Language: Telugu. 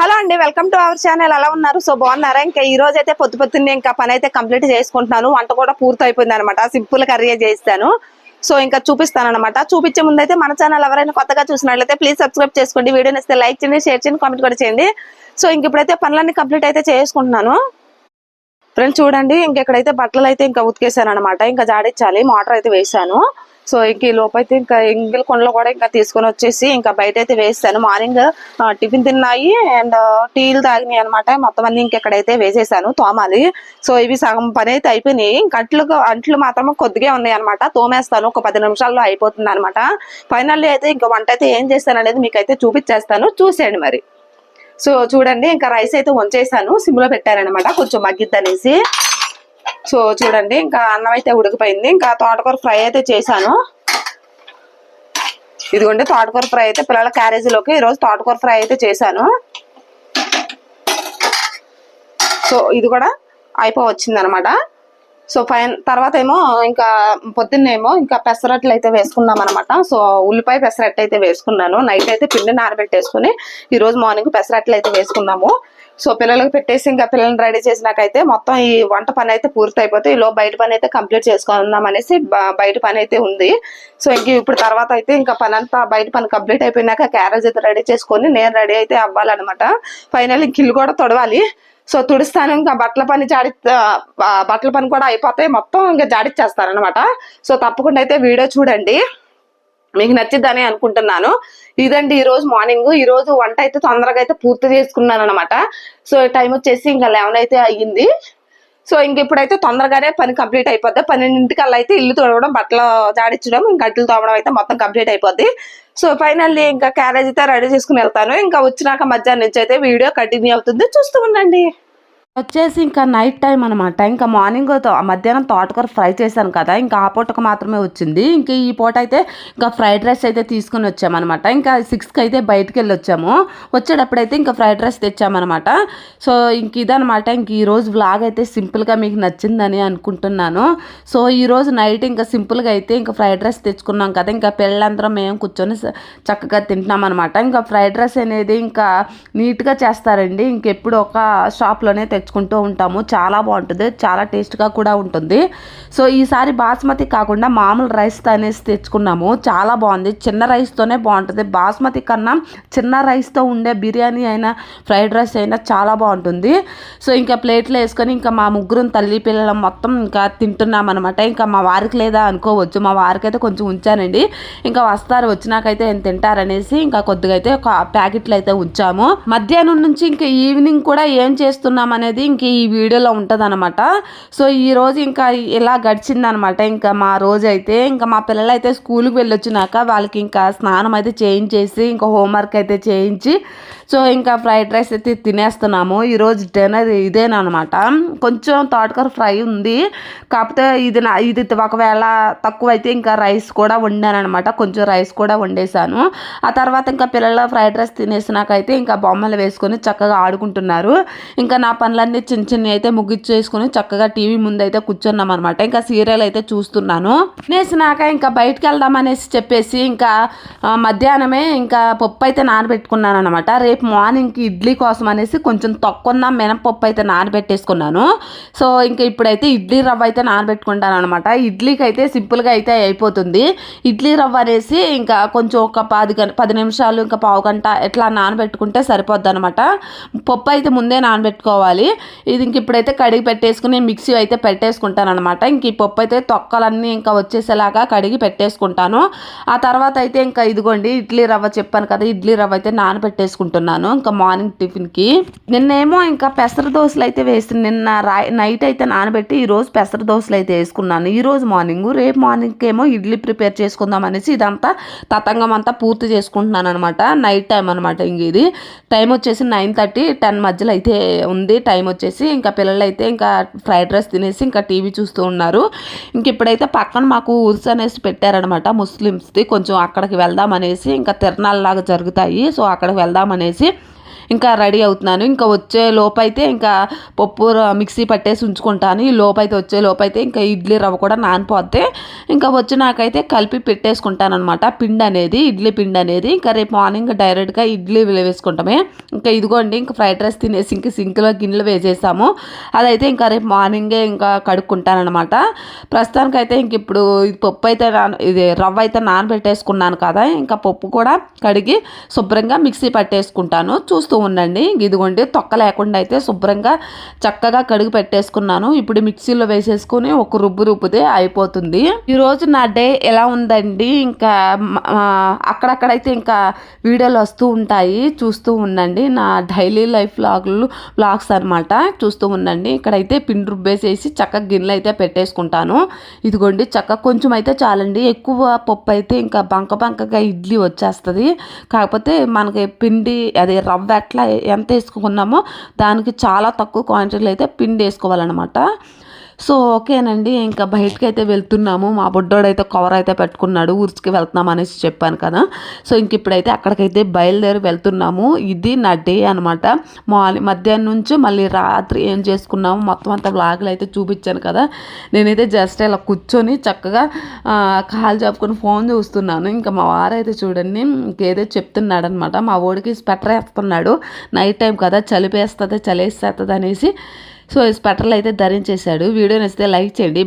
హలో అండి, వెల్కమ్ టు అవర్ ఛానల్. ఎలా ఉన్నారు? సో బాగున్నారా? ఇంకా ఈ రోజు అయితే పొద్దున్నే ఇంకా పని అయితే కంప్లీట్ చేసుకుంటున్నాను. వంట కూడా పూర్తి అయిపోయింది అనమాట. సింపుల్ కర్రీ చేస్తాను. సో ఇంకా చూపిస్తాను అనమాట. చూపించే ముందు అయితే మన ఛానల్ ఎవరైనా కొత్తగా చూసినట్లయితే ప్లీజ్ సబ్స్క్రైబ్ చేసుకోండి. వీడియోని ఇస్తే లైక్ చేయండి, షేర్ చేయండి, కామెంట్ కూడా చేయండి. సో ఇంక ఇప్పుడైతే పనులన్నీ కంప్లీట్ అయితే చేసుకుంటున్నాను. ఫ్రెండ్స్ చూడండి, ఇంకెక్కడైతే బట్టలు అయితే ఇంకా ఉతికేసాను అనమాట. ఇంకా జాడించాలి, మోటార్ అయితే వేసాను. సో ఇంక ఈ లోపైతే ఇంకా ఎంగిల్ కొండలు కూడా ఇంకా తీసుకొని వచ్చేసి ఇంకా బయట అయితే వేసాను. మార్నింగ్ టిఫిన్ తిన్నాయి అండ్ టీలు తాగినాయి అనమాట. మొత్తం అన్ని ఇంకెక్కడైతే వేసేసాను తోమాలి. సో ఇవి సగం పని అయితే అయిపోయినాయి. ఇంకా అంట్లు మాత్రం కొద్దిగా ఉన్నాయి అనమాట. తోమేస్తాను, ఒక 10 నిమిషాల్లో అయిపోతుంది అనమాట. ఫైనల్లీ అయితే ఇంకా వంట అయితే ఏం చేస్తాను అనేది మీకు అయితే చూపించేస్తాను, చూసేయండి మరి. సో చూడండి, ఇంకా రైస్ అయితే వంచేసాను, సిమ్లో పెట్టారనమాట కొంచెం మగ్గిద్దనేసి. సో చూడండి, ఇంకా అన్నం అయితే ఉడికిపోయింది. ఇంకా తోటకూర ఫ్రై అయితే చేశాను. ఇదిగోండి తోటకూర ఫ్రై అయితే పిల్లల క్యారేజీలోకి ఈరోజు తోటకూర ఫ్రై అయితే చేశాను. సో ఇది కూడా అయిపోవచ్చింది అనమాట. సో తర్వాత ఏమో ఇంకా పొద్దున్నేమో ఇంకా పెసరట్లు అయితే వేసుకున్నాం అనమాట. సో ఉల్లిపాయ పెసరట్టు అయితే వేసుకున్నాను. నైట్ అయితే పిండి నానబెట్టేసుకుని ఈరోజు మార్నింగ్ పెసరట్లు అయితే వేసుకున్నాము. సో పిల్లలకు పెట్టేసి ఇంకా పిల్లల్ని రెడీ చేసినాకైతే మొత్తం ఈ వంట పని అయితే పూర్తి అయిపోతే ఈలో బయట పని అయితే కంప్లీట్ చేసుకుందాం అనేసి బయట పని అయితే ఉంది. సో ఇంక ఇప్పుడు తర్వాత అయితే ఇంకా పని అంతా బయట పని కంప్లీట్ అయిపోయినాక క్యారేజ్ అయితే రెడీ చేసుకొని నేను రెడీ అయితే అవ్వాలన్నమాట. ఫైనల్ ఇంక ఇల్లు కూడా తొడవాలి. సో తుడుస్తాను. ఇంకా బట్టల పని కూడా అయిపోతే మొత్తం ఇంకా జాడిచ్చేస్తాను అనమాట. సో తప్పకుండా అయితే వీడియో చూడండి, మీకు నచ్చిద్దని అనుకుంటున్నాను. ఇదండి ఈ రోజు మార్నింగ్. ఈ రోజు వంట అయితే తొందరగా అయితే పూర్తి చేసుకున్నాను అనమాట. సో టైం వచ్చేసి ఇంకా 11 అయితే అయ్యింది. సో ఇంక ఇప్పుడైతే తొందరగానే పని కంప్లీట్ అయిపోద్ది. 12 అయితే ఇల్లు తోడవడం, బట్టలు జాడించడం, ఇంకా గడ్డలు తోమడం అయితే మొత్తం కంప్లీట్ అయిపోద్ది. సో ఫైనల్లీ ఇంకా క్యారేజ్ అయితే రెడీ చేసుకుని వెళ్తాను. ఇంకా వచ్చినాక మధ్యాహ్నం నుంచి అయితే వీడియో కంటిన్యూ అవుతుంది, చూస్తూ ఉండండి. వచ్చేసి ఇంకా నైట్ టైం అనమాట. ఇంకా మార్నింగ్ మధ్యాహ్నం తోటకూర ఫ్రై చేశాను కదా, ఇంకా ఆ పూటకు మాత్రమే వచ్చింది. ఇంకా ఈ పూట అయితే ఇంకా ఫ్రైడ్ రైస్ అయితే తీసుకుని వచ్చామన్నమాట. ఇంకా 6కి అయితే బయటకు వెళ్ళి వచ్చాము. వచ్చేటప్పుడైతే ఇంకా ఫ్రైడ్ రైస్ తెచ్చామన్నమాట. సో ఇంక ఇదనమాట. ఇంక ఈరోజు వ్లాగ్ అయితే సింపుల్గా మీకు నచ్చిందని అనుకుంటున్నాను. సో ఈరోజు నైట్ ఇంకా సింపుల్గా అయితే ఇంకా ఫ్రైడ్ రైస్ తెచ్చుకున్నాం కదా, ఇంకా పిల్లలందరం మేము కూర్చొని చక్కగా తింటున్నాం అనమాట. ఇంకా ఫ్రైడ్ రైస్ అనేది ఇంకా నీట్గా చేస్తారండి. ఇంకెప్పుడు ఒక షాప్లోనే తెచ్చుకుంటూ ఉంటాము. చాలా బాగుంటుంది, చాలా టేస్ట్గా కూడా ఉంటుంది. సో ఈసారి బాస్మతి కాకుండా మామూలు రైస్ అనేసి తెచ్చుకున్నాము. చాలా బాగుంది. చిన్న రైస్తోనే బాగుంటుంది. బాస్మతి కన్నా చిన్న రైస్తో ఉండే బిర్యానీ అయినా ఫ్రైడ్ రైస్ అయినా చాలా బాగుంటుంది. సో ఇంకా ప్లేట్లో వేసుకొని ఇంకా మా ముగ్గురు తల్లి పిల్లలు మొత్తం ఇంకా తింటున్నాం అనమాట. ఇంకా మా వారికి లేదా అనుకోవచ్చు, మా వారికి అయితే కొంచెం ఉంచానండి. ఇంకా వస్తారు, వచ్చినాకైతే ఏం తింటారనేసి ఇంకా కొద్దిగా అయితే ఒక ప్యాకెట్లు అయితే ఉంచాము. మధ్యాహ్నం నుంచి ఇంకా ఈవినింగ్ కూడా ఏం చేస్తున్నాం అనేది ఇంక ఈ వీడియోలో ఉంటుంది అనమాట. సో ఈ రోజు ఇంకా ఇలా గడిచిందనమాట. ఇంకా మా రోజు అయితే ఇంకా మా పిల్లలు అయితే స్కూల్కి వెళ్ళొచ్చినాక వాళ్ళకి ఇంకా స్నానం అయితే చేయించేసి ఇంకా హోంవర్క్ అయితే చేయించి సో ఇంకా ఫ్రైడ్ రైస్ అయితే తినేస్తున్నాము. ఈరోజు డిన్నర్ ఇదేనమాట. కొంచెం తోటకూర ఫ్రై ఉంది, కాకపోతే ఇది ఒకవేళ తక్కువ అయితే ఇంకా రైస్ కూడా వండాను అనమాట. కొంచెం రైస్ కూడా వండేసాను. ఆ తర్వాత ఇంకా పిల్లలు ఫ్రైడ్ రైస్ తినేసినాకైతే ఇంకా బొమ్మలు వేసుకొని చక్కగా ఆడుకుంటున్నారు. ఇంకా నా పనులన్నీ చిన్న చిన్న అయితే ముగిచ్చేసుకుని చక్కగా టీవీ ముందు అయితే కూర్చున్నాం అనమాట. ఇంకా సీరియల్ అయితే చూస్తున్నాను. నేసినాక ఇంకా బయటకు వెళ్దాం అనేసి చెప్పేసి ఇంకా మధ్యాహ్నమే ఇంకా పప్పు అయితే నానబెట్టుకున్నాను అనమాట. రేపు మార్నింగ్కి ఇడ్లీ కోసం అనేసి కొంచెం తక్కువ మినపప్పు అయితే నానబెట్టేసుకున్నాను. సో ఇంకా ఇప్పుడైతే ఇడ్లీ రవ్వ అయితే నానబెట్టుకుంటాను అనమాట. ఇడ్లీకి అయితే సింపుల్గా అయితే అయిపోతుంది. ఇడ్లీ రవ్వ అనేసి ఇంకా కొంచెం ఒక 10 నిమిషాలు ఇంకా పావు గంట ఎట్లా నానబెట్టుకుంటే సరిపోద్ది అనమాట. పప్పు అయితే ముందే నానబెట్టుకోవాలి. ఇది ఇంక ఇప్పుడైతే కడిగి పెట్టేసుకుని మిక్సీ అయితే పెట్టేసుకుంటాను అనమాట. ఇంక ఈ పప్పు అయితే తొక్కలన్నీ ఇంకా వచ్చేసేలాగా కడిగి పెట్టేసుకుంటాను. ఆ తర్వాత అయితే ఇంకా ఇదిగోండి ఇడ్లీ రవ్వ చెప్పాను కదా, ఇడ్లీ రవ్వ అయితే నానబెట్టేసుకుంటున్నాను ఇంకా మార్నింగ్ టిఫిన్కి. నిన్నేమో ఇంకా పెసర దోశలు అయితే వేసి నిన్న నైట్ అయితే నానబెట్టి ఈరోజు పెసర దోశలు అయితే వేసుకున్నాను. ఈరోజు మార్నింగ్, రేపు మార్నింగ్కి ఏమో ఇడ్లీ ప్రిపేర్ చేసుకుందాం అనేసి ఇదంతా తతంగం అంతా పూర్తి చేసుకుంటున్నాను అనమాట. నైట్ టైం అనమాట. ఇంక ఇది టైం వచ్చేసి 9:30, 10 మధ్యలో అయితే ఉంది టైం వచ్చేసి. ఇంకా పిల్లలు అయితే ఇంకా ఫ్రైడ్ రైస్ తినేసి ఇంకా టీవీ చూస్తూ ఉన్నారు. ఇంక ఇప్పుడైతే పక్కన మాకు ఉర్స్ అనేసి పెట్టారనమాట ముస్లిమ్స్ది. కొంచెం అక్కడికి వెళ్దాం అనేసి, ఇంకా తిరణాలలాగా జరుగుతాయి. సో అక్కడికి వెళ్దాం అనేసి ఇంకా రెడీ అవుతున్నాను. ఇంకా వచ్చే లోపైతే ఇంకా పప్పు మిక్సీ పట్టేసి ఉంచుకుంటాను. ఈ లోపైతే వచ్చే లోపైతే ఇంకా ఇడ్లీ రవ్వ కూడా నానిపోద్ది. ఇంకా వచ్చి నాకైతే కలిపి పెట్టేసుకుంటాను అనమాట పిండి అనేది, ఇడ్లీ పిండి అనేది. ఇంకా రేపు మార్నింగ్ డైరెక్ట్గా ఇడ్లీ వేసుకుంటామే. ఇంకా ఇదిగోండి ఇంకా ఫ్రైడ్ రైస్ తినేసి ఇంక సింక్లో గిన్నెలు వేసేసాము. అదైతే ఇంకా రేపు మార్నింగే ఇంకా కడుక్కుంటానమాట. ప్రస్తుతానికైతే ఇంక ఇప్పుడు పప్పు అయితే ఇది రవ్వ అయితే నానబెట్టేసుకున్నాను కదా, ఇంకా పప్పు కూడా కడిగి శుభ్రంగా మిక్సీ పట్టేసుకుంటాను. చూస్తూ ఉండండి. ఇదిగోండి తొక్క లేకుండా అయితే శుభ్రంగా చక్కగా కడిగి పెట్టేసుకున్నాను. ఇప్పుడు మిక్సీలో వేసేసుకుని ఒక రుబ్బుతే అయిపోతుంది. ఈరోజు నా డే ఎలా ఉందండి, ఇంకా అక్కడక్కడైతే ఇంకా వీడియోలు వస్తూ ఉంటాయి, చూస్తూ ఉండండి. నా డైలీ లైఫ్ వ్లాగ్స్ అనమాట, చూస్తూ ఉండండి. ఇక్కడైతే పిండి రుబ్బేసేసి చక్కగా గిన్నెలు అయితే పెట్టేసుకుంటాను. ఇదిగోండి చక్కగా కొంచెం అయితే చాలండి, ఎక్కువ పప్పు అయితే ఇంకా బంకగా ఇడ్లీ వచ్చేస్తుంది. కాకపోతే మనకి పిండి అదే రవ్వ ఎట్లా ఎంత వేసుకున్నామో దానికి చాలా తక్కువ క్వాంటిటీలో అయితే పిండి వేసుకోవాలన్నమాట. సో ఓకేనండి, ఇంకా బయటకు అయితే వెళ్తున్నాము. మా బుడ్డోడు అయితే కవర్ అయితే పెట్టుకున్నాడు, ఊరికి వెళ్తున్నాం అనేసి చెప్పాను కదా. సో ఇంక ఇప్పుడైతే అక్కడికైతే బయలుదేరి వెళ్తున్నాము. ఇది నా డే అనమాట. మధ్యాహ్నం నుంచి మళ్ళీ రాత్రి ఏం చేసుకున్నాము మొత్తం అంతా వ్లాగులు అయితే చూపించాను కదా. నేనైతే జస్ట్ ఇలా కూర్చొని చక్కగా కాలు చాపుకొని ఫోన్ చూస్తున్నాను. ఇంకా మా వారైతే చూడండి ఇంకేదో చెప్తున్నాడు అనమాట. మా ఓడికి స్వెటర్ వేస్తున్నాడు, నైట్ టైం కదా చలిపేస్తుంది చలేస్తుంది అనేసి. సో స్వెటర్లు అయితే ధరించేశాడు. వీడియో నచ్చితే లైక్ చేయండి.